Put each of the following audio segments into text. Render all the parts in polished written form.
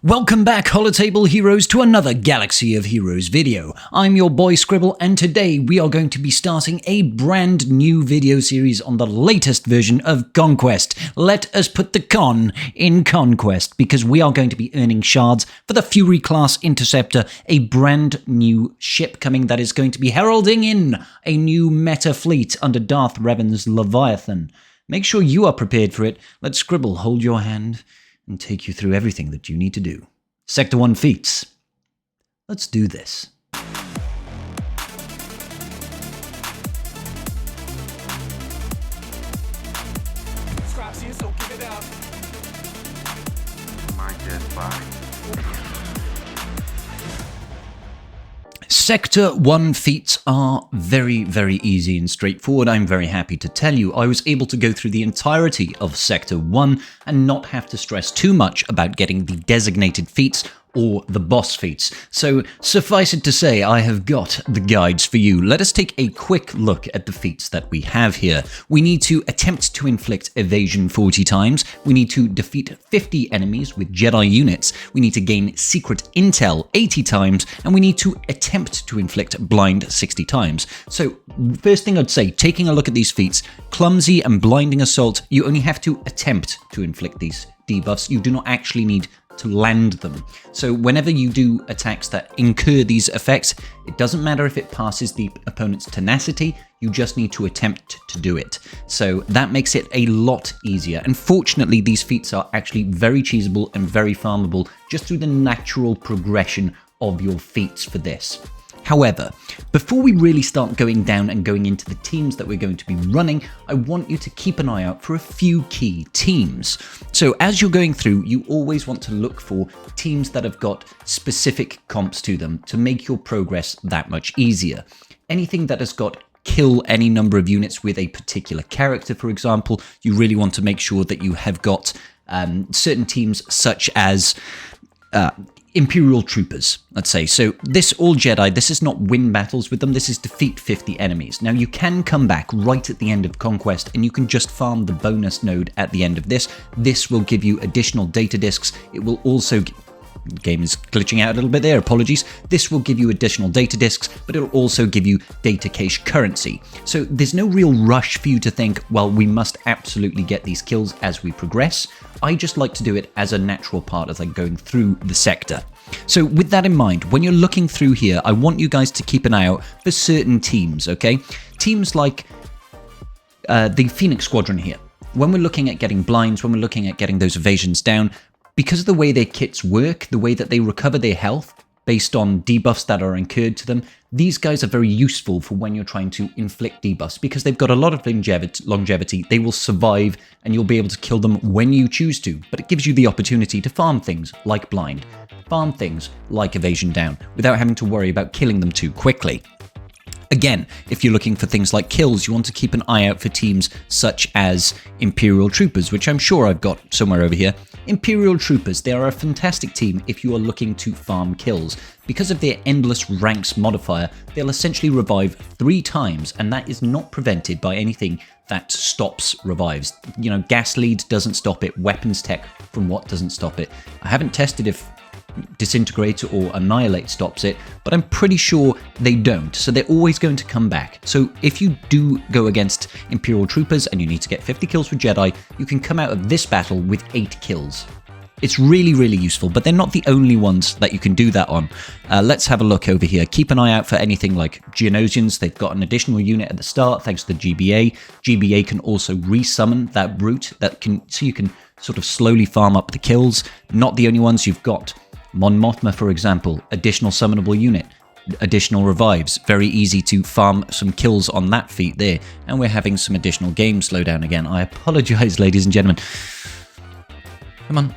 Welcome back, Holotable Heroes, to another Galaxy of Heroes video. I'm your boy Scribble, and today we are going to be starting a brand new video series on the latest version of Conquest. Let us put the con in Conquest, because we are going to be earning shards for the Fury Class Interceptor, a brand new ship coming that is going to be heralding in a new meta fleet under Darth Revan's Leviathan. Make sure you are prepared for it. Let Scribble hold your hand and take you through everything that you need to do. Sector 1 Feats. Let's do this. My dead body. Sector 1 feats are very, very easy and straightforward. I'm very happy to tell you I was able to go through the entirety of Sector 1 and not have to stress too much about getting the designated feats or the boss feats. So suffice it to say, I have got the guides for you. Let us take a quick look at the feats that we have here. We need to attempt to inflict evasion 40 times. We need to defeat 50 enemies with Jedi units. We need to gain secret intel 80 times, and we need to attempt to inflict blind 60 times. So first thing I'd say, taking a look at these feats, clumsy and blinding assault, you only have to attempt to inflict these debuffs. You do not actually need to land them. So whenever you do attacks that incur these effects, it doesn't matter if it passes the opponent's tenacity, you just need to attempt to do it. So that makes it a lot easier. And fortunately, these feats are actually very cheesable and very farmable just through the natural progression of your feats for this. However, before we really start going down and going into the teams that we're going to be running, I want you to keep an eye out for a few key teams. So as you're going through, you always want to look for teams that have got specific comps to them to make your progress that much easier. Anything that has got kill any number of units with a particular character, for example, you really want to make sure that you have got certain teams such as Imperial Troopers, let's say. So this all Jedi, this is not win battles with them, this is defeat 50 enemies. Now you can come back right at the end of Conquest and you can just farm the bonus node at the end of this. This will give you additional data discs. It will also game is glitching out a little bit there, apologies. This will give you additional data discs, but it'll also give you data cache currency. So there's no real rush for you to think, well, we must absolutely get these kills as we progress. I just like to do it as a natural part as I'm going through the sector. So with that in mind, when you're looking through here, I want you guys to keep an eye out for certain teams, okay? Teams like the Phoenix Squadron here. When we're looking at getting blinds, when we're looking at getting those evasions down, because of the way their kits work, the way that they recover their health based on debuffs that are incurred to them, these guys are very useful for when you're trying to inflict debuffs because they've got a lot of longevity, they will survive, and you'll be able to kill them when you choose to. But it gives you the opportunity to farm things like blind, farm things like evasion down, without having to worry about killing them too quickly. Again, if you're looking for things like kills, you want to keep an eye out for teams such as Imperial Troopers, which I'm sure I've got somewhere over here. Imperial Troopers, they are a fantastic team if you are looking to farm kills. Because of their endless ranks modifier, they'll essentially revive 3 times, and that is not prevented by anything that stops revives. You know, gas lead doesn't stop it, weapons tech from what doesn't stop it. I haven't tested if Disintegrate or Annihilate stops it, but I'm pretty sure they don't, so they're always going to come back. So if you do go against Imperial Troopers and you need to get 50 kills with Jedi, you can come out of this battle with 8 kills. It's really, really useful, but they're not the only ones that you can do that on. Let's have a look over here. Keep an eye out for anything like Geonosians. They've got an additional unit at the start thanks to the GBA. GBA can also resummon that brute, so you can sort of slowly farm up the kills. Not the only ones. You've got Mon Mothma, for example, additional summonable unit, additional revives. Very easy to farm some kills on that feat there. And we're having some additional game slowdown again. I apologize, ladies and gentlemen. Come on.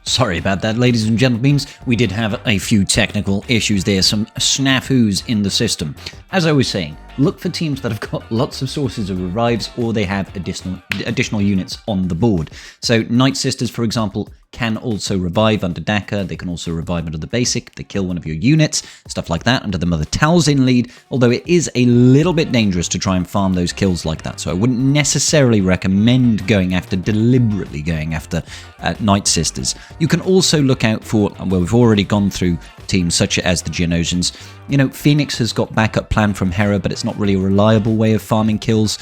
Sorry about that, ladies and gentlemen. We did have a few technical issues there, some snafus in the system. As I was saying, look for teams that have got lots of sources of revives or they have additional units on the board. So Night Sisters, for example, can also revive under Daka. They can also revive under the basic if they kill one of your units, stuff like that, under the Mother Talzin lead, although it is a little bit dangerous to try and farm those kills like that, so I wouldn't necessarily recommend deliberately going after Night Sisters. You can also look out for, well, we've already gone through teams such as the Geonosians. You know, Phoenix has got backup plan from Hera, but it's not really a reliable way of farming kills.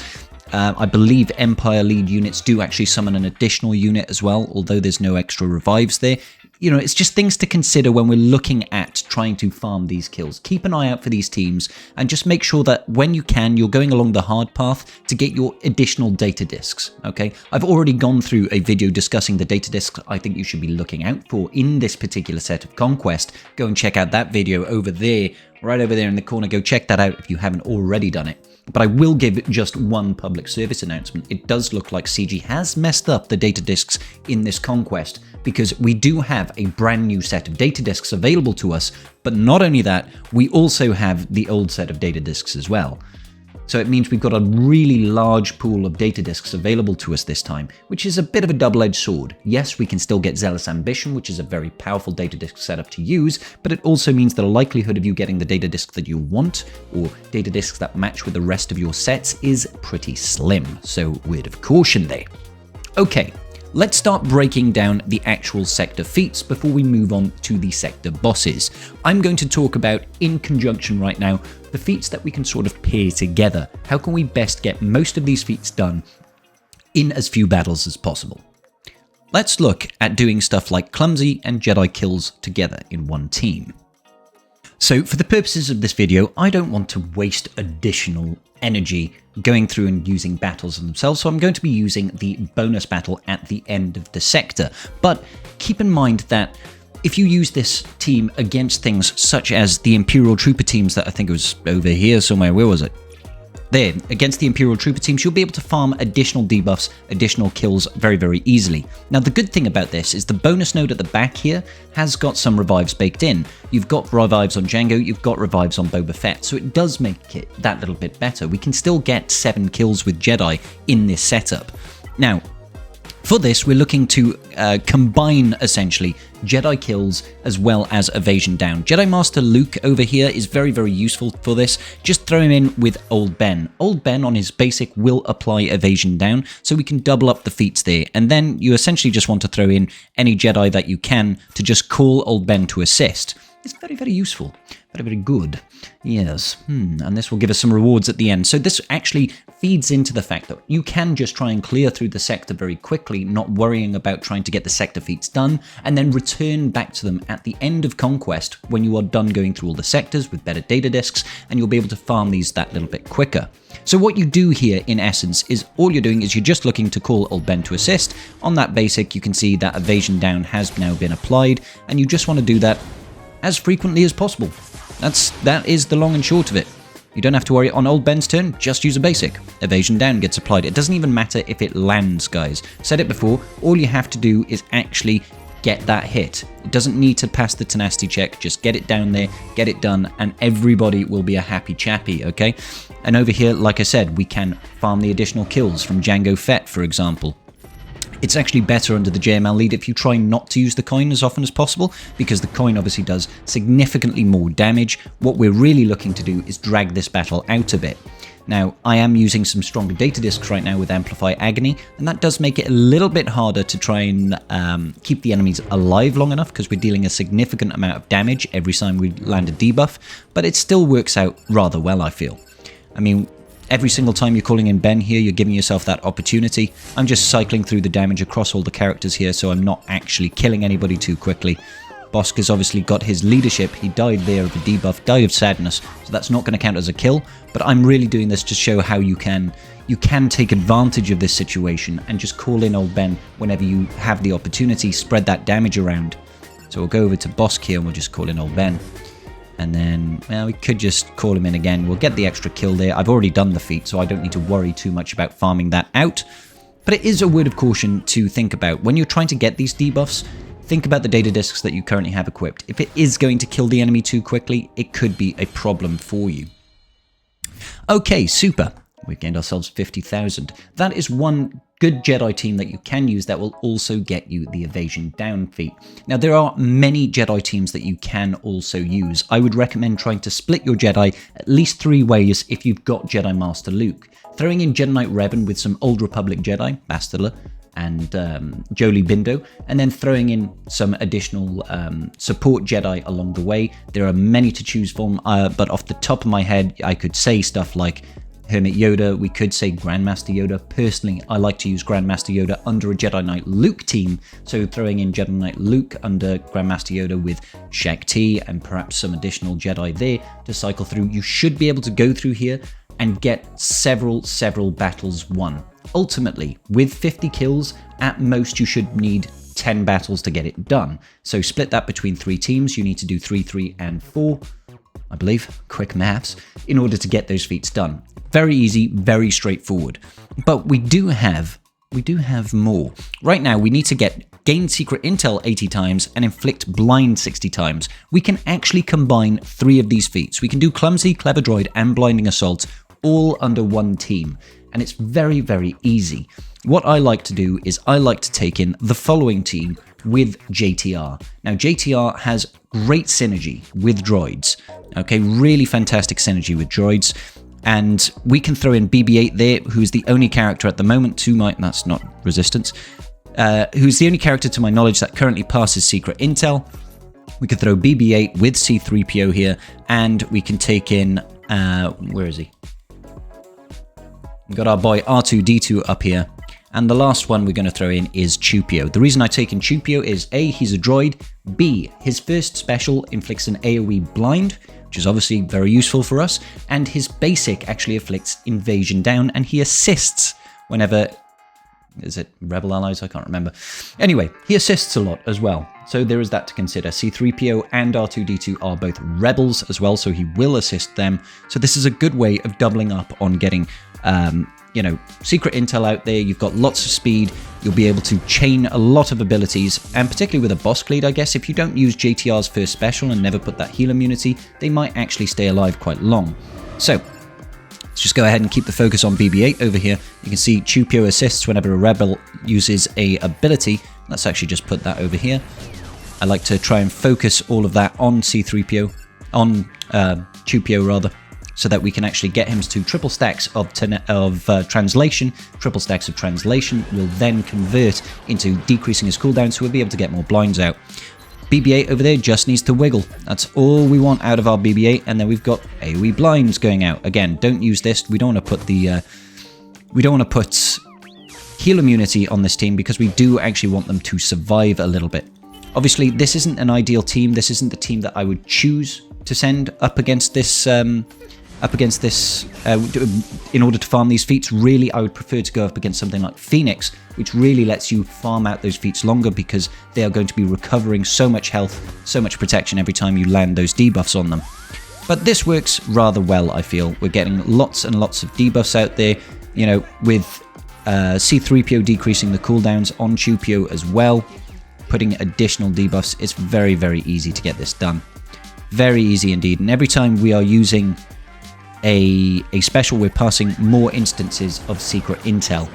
I believe Empire lead units do actually summon an additional unit as well, although there's no extra revives there. You know, it's just things to consider when we're looking at trying to farm these kills. Keep an eye out for these teams and just make sure that when you can, you're going along the hard path to get your additional data discs, okay? I've already gone through a video discussing the data discs I think you should be looking out for in this particular set of Conquest. Go and check out that video over there, right over there in the corner. Go check that out if you haven't already done it. But I will give just one public service announcement. It does look like CG has messed up the data discs in this Conquest, because we do have a brand new set of data discs available to us, but not only that, we also have the old set of data discs as well. So it means we've got a really large pool of data discs available to us this time, which is a bit of a double-edged sword. Yes, we can still get Zealous Ambition, which is a very powerful data disc setup to use, but it also means the likelihood of you getting the data disc that you want, or data discs that match with the rest of your sets, is pretty slim. So word of caution there. Okay. Let's start breaking down the actual sector feats before we move on to the sector bosses. I'm going to talk about, in conjunction right now, the feats that we can sort of pair together. How can we best get most of these feats done in as few battles as possible? Let's look at doing stuff like Clumsy and Jedi kills together in one team. So for the purposes of this video, I don't want to waste additional energy going through and using battles themselves, so I'm going to be using the bonus battle at the end of the sector. But keep in mind that if you use this team against things such as the Imperial Trooper teams that I think it was over here somewhere, where was it? There, against the Imperial Trooper teams, you'll be able to farm additional debuffs, additional kills very, very easily. Now, the good thing about this is the bonus node at the back here has got some revives baked in. You've got revives on Jango, you've got revives on Boba Fett, so it does make it that little bit better. We can still get 7 kills with Jedi in this setup. Now, for this, we're looking to combine, essentially, Jedi kills as well as evasion down. Jedi Master Luke over here is very, very useful for this. Just throw him in with Old Ben. Old Ben on his basic will apply evasion down, so we can double up the feats there. And then you essentially just want to throw in any Jedi that you can to just call Old Ben to assist. It's very, very useful. Very, very good. Yes. And this will give us some rewards at the end. So this actually feeds into the fact that you can just try and clear through the sector very quickly, not worrying about trying to get the sector feats done, and then return back to them at the end of Conquest when you are done going through all the sectors with better data discs, and you'll be able to farm these that little bit quicker. So what you do here, in essence, is all you're doing is you're just looking to call Old Ben to assist. On that basic, you can see that evasion down has now been applied, and you just want to do that as frequently as possible. That is the long and short of it. You don't have to worry. On Old Ben's turn, just use a basic. Evasion down gets applied. It doesn't even matter if it lands, guys. Said it before, all you have to do is actually get that hit. It doesn't need to pass the tenacity check, just get it down there, get it done, and everybody will be a happy chappy, okay? And over here, like I said, we can farm the additional kills from Jango Fett, for example. It's actually better under the JML lead if you try not to use the coin as often as possible, because the coin obviously does significantly more damage. What we're really looking to do is drag this battle out a bit. Now, I am using some stronger data discs right now with Amplify Agony, and that does make it a little bit harder to try and keep the enemies alive long enough, because we're dealing a significant amount of damage every time we land a debuff, but it still works out rather well, I feel. I mean, every single time you're calling in Ben here, you're giving yourself that opportunity. I'm just cycling through the damage across all the characters here, so I'm not actually killing anybody too quickly. Bosk has obviously got his leadership. He died there of a debuff, died of sadness, so that's not going to count as a kill. But I'm really doing this to show how you can take advantage of this situation and just call in Old Ben whenever you have the opportunity, spread that damage around. So we'll go over to Bosk here and we'll just call in Old Ben. And then, well, we could just call him in again. We'll get the extra kill there. I've already done the feat, so I don't need to worry too much about farming that out. But it is a word of caution to think about. When you're trying to get these debuffs, think about the data discs that you currently have equipped. If it is going to kill the enemy too quickly, it could be a problem for you. Okay, super. We've gained ourselves 50,000. That is one good Jedi team that you can use that will also get you the Evasion down feat. Now, there are many Jedi teams that you can also use. I would recommend trying to split your Jedi at least 3 ways if you've got Jedi Master Luke. Throwing in Jedi Knight Revan with some Old Republic Jedi, Bastila, and Jolie Bindo, and then throwing in some additional support Jedi along the way. There are many to choose from, but off the top of my head, I could say stuff like Hermit Yoda, we could say Grandmaster Yoda. Personally, I like to use Grandmaster Yoda under a Jedi Knight Luke team, so throwing in Jedi Knight Luke under Grandmaster Yoda with Shaq T and perhaps some additional Jedi there to cycle through. You should be able to go through here and get several battles won. Ultimately, with 50 kills, at most you should need 10 battles to get it done. So split that between 3 teams. You need to do 3, 3, and 4, I believe, quick maths, in order to get those feats done. Very easy, very straightforward. But we do have more. Right now, we need to gain secret intel 80 times and inflict blind 60 times. We can actually combine 3 of these feats. We can do clumsy, clever droid, and blinding assault all under one team. And it's very, very easy. What I like to do is I like to take in the following team with JTR. Now, JTR has great synergy with droids. Okay, really fantastic synergy with droids. And we can throw in BB-8 there, who's the only character at the moment to my... That's not Resistance. Who's the only character to my knowledge that currently passes secret intel. We could throw BB-8 with C-3PO here, and we can take in... where is he? We've got our boy R2-D2 up here. And the last one we're going to throw in is Chupio. The reason I take in Chupio is A, he's a droid. B, his first special inflicts an AoE blind, which is obviously very useful for us. And his basic actually inflicts Evasion down, and he assists whenever... Is it Rebel Allies? I can't remember. Anyway, he assists a lot as well. So there is that to consider. C-3PO and R2-D2 are both rebels as well, so he will assist them. So this is a good way of doubling up on getting... secret intel out there. You've got lots of speed. You'll be able to chain a lot of abilities, and particularly with a boss cleat, I guess, if you don't use JTR's first special and never put that heal immunity, they might actually stay alive quite long. So, let's just go ahead and keep the focus on BB-8 over here. You can see Chupio assists whenever a rebel uses a ability. Let's actually just put that over here. I like to try and focus all of that on C-3PO, on Chupio rather, so that we can actually get him to triple stacks of translation. Triple stacks of translation will then convert into decreasing his cooldown, so we'll be able to get more blinds out. BB-8 over there just needs to wiggle. That's all we want out of our BB-8, and then we've got AoE blinds going out. Again, don't use this. We don't want to put the heal immunity on this team because we do actually want them to survive a little bit. Obviously, this isn't an ideal team. This isn't the team that I would choose to send up against this. In order to farm these feats. Really, I would prefer to go up against something like Phoenix, which really lets you farm out those feats longer because they are going to be recovering so much health, so much protection every time you land those debuffs on them. But this works rather well, I feel. We're getting lots and lots of debuffs out there, with C-3PO decreasing the cooldowns on Chupio as well, putting additional debuffs. It's very, very easy to get this done. Very easy indeed. And every time we are using a special, we're passing more instances of secret intel.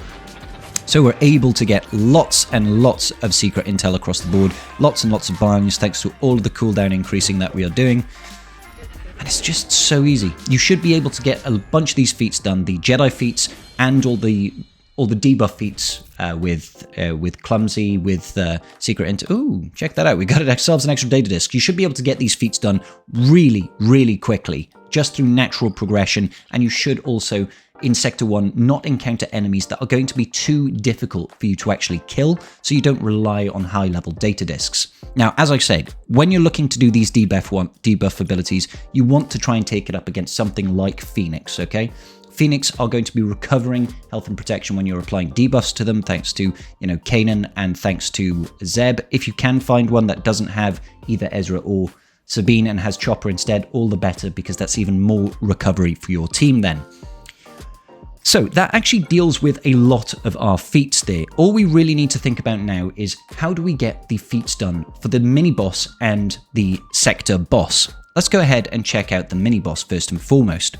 So we're able to get lots and lots of secret intel across the board, lots and lots of blinds thanks to all of the cooldown increasing that we are doing. And it's just so easy. You should be able to get a bunch of these feats done, the Jedi feats and all the debuff feats with Clumsy, with Secret Intel. Ooh, check that out. We got ourselves an extra data disk. You should be able to get these feats done really, really quickly, just through natural progression. And you should also, in Sector 1, not encounter enemies that are going to be too difficult for you to actually kill, so you don't rely on high-level data disks. Now, as I said, when you're looking to do these debuff abilities, you want to try and take it up against something like Phoenix, okay? Phoenix are going to be recovering health and protection when you're applying debuffs to them, thanks to, Kanan and thanks to Zeb. If you can find one that doesn't have either Ezra or Sabine and has Chopper instead, all the better, because that's even more recovery for your team then. So that actually deals with a lot of our feats there. All we really need to think about now is how do we get the feats done for the mini-boss and the sector boss. Let's go ahead and check out the mini-boss first and foremost.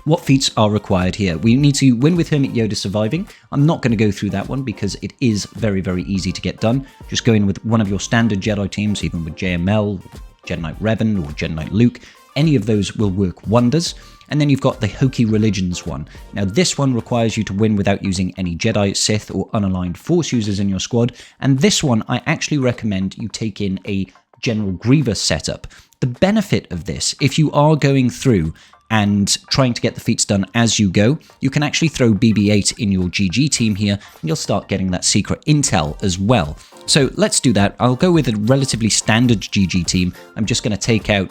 What feats are required here? We need to win with Hermit Yoda surviving. I'm not going to go through that one because it is very, very easy to get done. Just go in with one of your standard Jedi teams, even with JML, Jedi Knight Revan, or Jedi Knight Luke. Any of those will work wonders. And then you've got the Hokey Religions one. Now this one requires you to win without using any Jedi, Sith, or unaligned Force users in your squad. And this one, I actually recommend you take in a General Grievous setup. The benefit of this, if you are going through and trying to get the feats done as you go, you can actually throw BB-8 in your GG team here, and you'll start getting that secret intel as well. So let's do that. I'll go with a relatively standard GG team. I'm just going to take out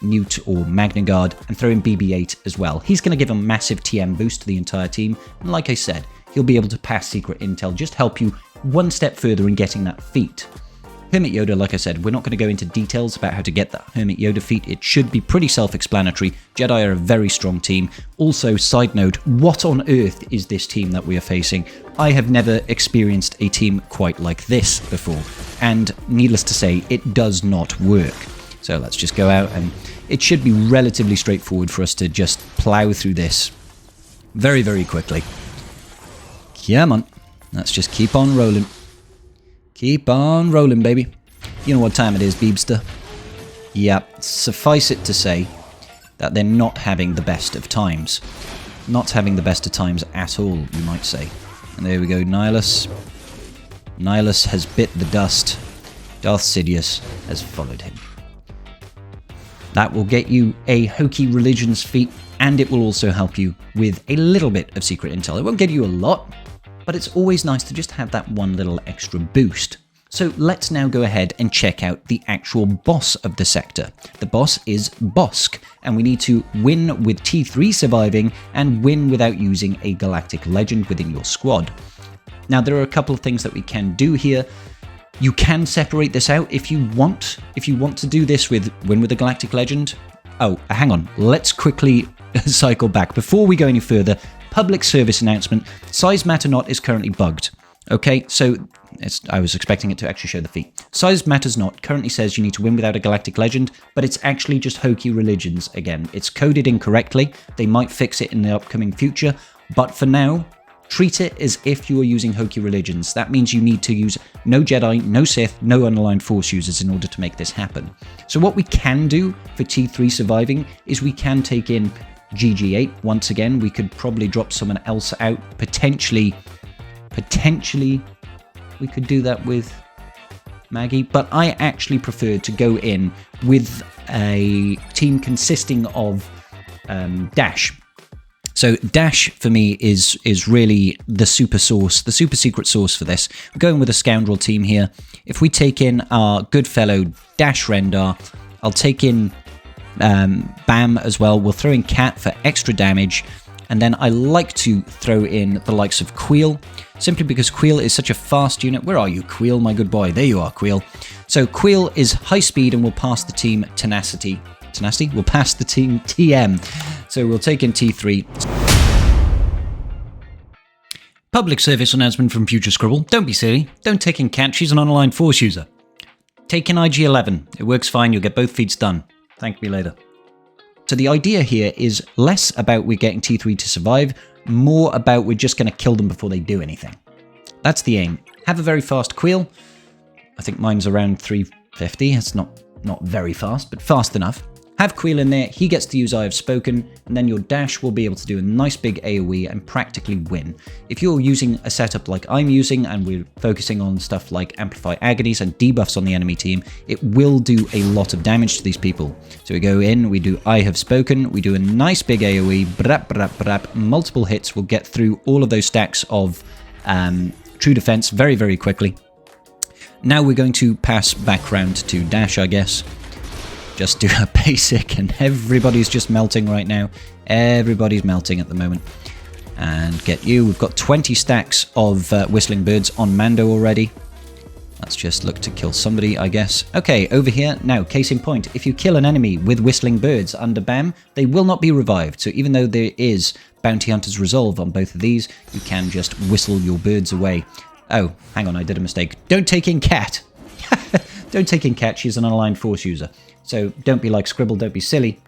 Newt or Magna Guard and throw in BB-8 as well. He's going to give a massive TM boost to the entire team, and like I said, he'll be able to pass secret intel, just help you one step further in getting that feat. Hermit Yoda, like I said, we're not going to go into details about how to get that Hermit Yoda feat. It should be pretty self-explanatory. Jedi are a very strong team. Also, side note, what on earth is this team that we are facing? I have never experienced a team quite like this before, and needless to say, it does not work. So let's just go out, and it should be relatively straightforward for us to just plow through this very, very quickly. Come on, let's just keep on rolling. Keep on rolling, baby. You know what time it is, Beebster. Yep, suffice it to say that they're not having the best of times. Not having the best of times at all, you might say. And there we go, Nihilus. Nihilus has bit the dust. Darth Sidious has followed him. That will get you a Hokey Religions feat, and it will also help you with a little bit of secret intel. It won't get you a lot, but it's always nice to just have that one little extra boost. So let's now go ahead and check out the actual boss of the sector. The boss is Bossk, and we need to win with T3 surviving and win without using a galactic legend within your squad. Now there are a couple of things that we can do here. You can separate this out if you want. If you want to do this with win with a galactic legend. Oh, hang on. Let's quickly cycle back. Before we go any further, public service announcement. Size Matter Not is currently bugged. Okay, so I was expecting it to actually show the feat. Size Matters Not currently says you need to win without a galactic legend, but it's actually just Hokey Religions again. It's coded incorrectly. They might fix it in the upcoming future, but for now, treat it as if you are using Hokey Religions. That means you need to use no Jedi, no Sith, no unaligned Force users in order to make this happen. So what we can do for T3 surviving is we can take in GG8 once again. We could probably drop someone else out. Potentially we could do that with Maggie, but I actually prefer to go in with a team consisting of Dash. So Dash for me is really the super source, the super secret source for this. We're going with a scoundrel team here. If we take in our good fellow Dash Rendar, I'll take in Bam as well. We'll throw in Cat for extra damage, and then I like to throw in the likes of Queel, simply because Queel is such a fast unit. Where are you, Queel, my good boy? There you are, Queel. So Queel is high speed and will pass the team Tenacity. Tenacity? We'll pass the team TM. So we'll take in T3. Public service announcement from Future Scribble. Don't be silly. Don't take in Cat. She's an unaligned Force user. Take in IG-11. It works fine. You'll get both feats done. Thank me later. So the idea here is less about we're getting T3 to survive, more about we're just going to kill them before they do anything. That's the aim. Have a very fast Queel. I think mine's around 350. It's not very fast, but fast enough. Have Queel in there, he gets to use I Have Spoken, and then your Dash will be able to do a nice big AoE and practically win. If you're using a setup like I'm using, and we're focusing on stuff like Amplify Agonies and debuffs on the enemy team, it will do a lot of damage to these people. So we go in, we do I Have Spoken, we do a nice big AoE, brap, brap, brap, multiple hits will get through all of those stacks of true defense very, very quickly. Now we're going to pass back round to Dash, I guess. Just do a basic, and everybody's just melting right now. Everybody's melting at the moment. And get you. We've got 20 stacks of Whistling Birds on Mando already. Let's just look to kill somebody, I guess. Okay, over here. Now, case in point. If you kill an enemy with Whistling Birds under BAM, they will not be revived. So even though there is Bounty Hunter's Resolve on both of these, you can just whistle your birds away. Oh, hang on, I did a mistake. Don't take in Cat. Don't take in Cat. She's an unaligned Force user. So don't be like Scribble, don't be silly.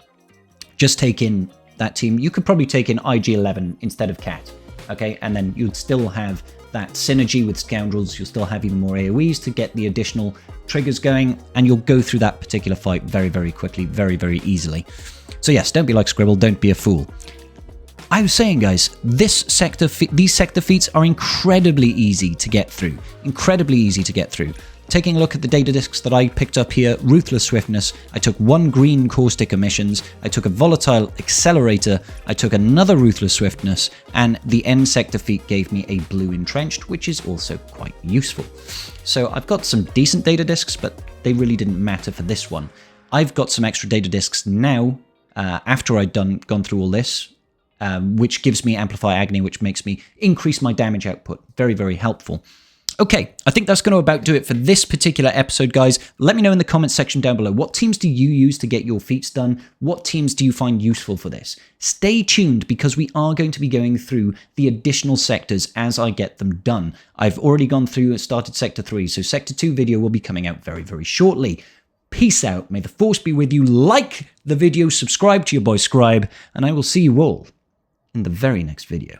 Just take in that team, you could probably take in IG-11 instead of Cat, okay? And then you'd still have that synergy with Scoundrels, you'll still have even more AoEs to get the additional triggers going, and you'll go through that particular fight very, very quickly, very, very easily. So yes, don't be like Scribble, don't be a fool. I was saying, guys, these sector feats are incredibly easy to get through. Incredibly easy to get through. Taking a look at the data discs that I picked up here, Ruthless Swiftness, I took 1 green Caustic Emissions, I took a Volatile Accelerator, I took another Ruthless Swiftness, and the end sector feat gave me a Blue Entrenched, which is also quite useful. So I've got some decent data discs, but they really didn't matter for this one. I've got some extra data discs now, after I'd gone through all this, which gives me Amplify Agony, which makes me increase my damage output. Very, very helpful. Okay, I think that's going to about do it for this particular episode, guys. Let me know in the comments section down below, what teams do you use to get your feats done? What teams do you find useful for this? Stay tuned, because we are going to be going through the additional sectors as I get them done. I've already gone through and started Sector 3, so Sector 2 video will be coming out very, very shortly. Peace out, may the Force be with you, like the video, subscribe to your boy Scribe, and I will see you all in the very next video.